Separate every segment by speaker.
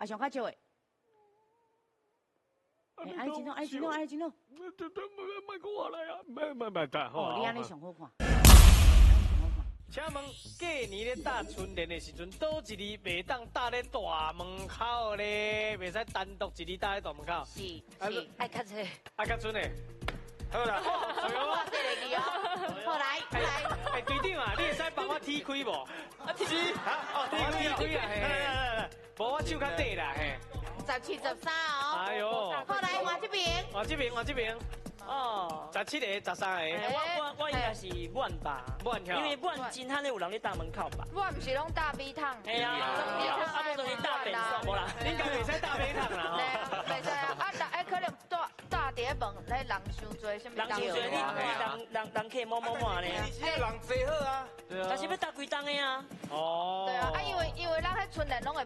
Speaker 1: 啊，上较少的。爱真咯，爱真咯，爱真咯。
Speaker 2: 卖给我来啊！卖大
Speaker 1: 哦，你安尼上好看。
Speaker 2: 请问过年咧搭春联的时阵，倒一字袂当搭咧大门口咧？袂使单独一字搭咧大门口。
Speaker 1: 是，爱较济。
Speaker 2: 啊，较准诶。好啦，好
Speaker 1: 我这个字哦。好来，来。
Speaker 2: 队长啊，你会使帮我踢开无？踢啊！哦，踢开啊！嘿，无我手较短啦，嘿。
Speaker 1: 17、13哦。
Speaker 2: 哎呦。
Speaker 1: 好来，换这边。
Speaker 2: 换这边，换这边。 哦，17个、13个，
Speaker 3: 我应该是满吧，因为满真罕有人咧大门口吧。
Speaker 4: 满不是拢大米汤？
Speaker 3: 哎呀，啊不就是大便所无啦？
Speaker 2: 应该袂使大米汤啦吼。
Speaker 4: 袂使啊，啊可能大碟饭，咧人伤多，什么？
Speaker 3: 人伤多，人客满呢。
Speaker 5: 人坐好啊，
Speaker 3: 但是要搭几档的啊？
Speaker 4: 哦。对啊，啊因为咱迄春联拢会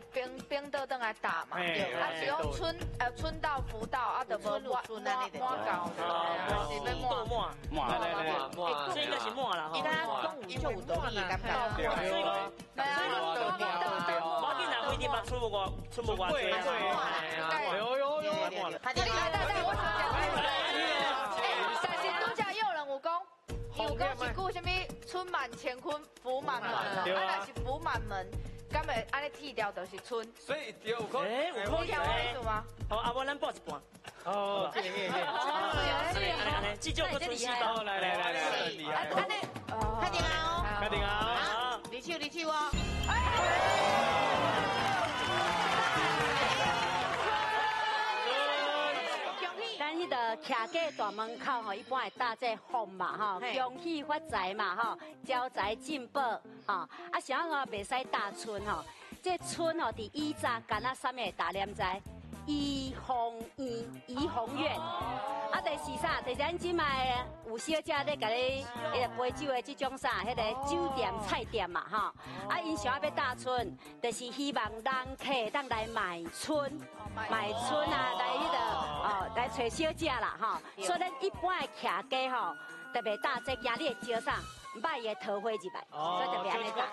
Speaker 4: 冰倒倒来搭嘛，啊是讲春到福到啊，就无满到。
Speaker 3: 满，所以应该是满啦吼。
Speaker 1: 伊他中午就有道理，感觉。
Speaker 3: 对啊，我今日规定把出不外多啊。
Speaker 4: 来，我先讲。但是拄则有人有讲，有讲一句什么“春满乾坤福满门”啊，若是福满门，敢会安尼剃掉就是春。
Speaker 5: 所以有可能。
Speaker 3: 有可能。
Speaker 4: 你听我意思吗？
Speaker 3: 好，啊，我咱报一半。
Speaker 2: 哦，这个，
Speaker 3: 这就不出戏吧？
Speaker 2: 来，
Speaker 1: 安尼，确定啊？
Speaker 2: 确定啊？
Speaker 1: 好，你手哦。咱迄个徛过大门口吼，一般会搭这风嘛吼，恭喜发财嘛吼，招财进宝吼，啊，啥个袂使搭春吼，这春吼伫以早干那上面大念在。 怡红院，啊，第四啥？第三即卖有小姐咧，甲你迄个杯酒的这种啥，迄个酒店菜店嘛，吼。啊，因想要搭春，就是希望人客当来买春啊，来迄个哦，来找小姐啦，吼。所以咱一般的徛街吼，特别搭这今日的招啥，歹的桃花入来，所以特别安尼搭。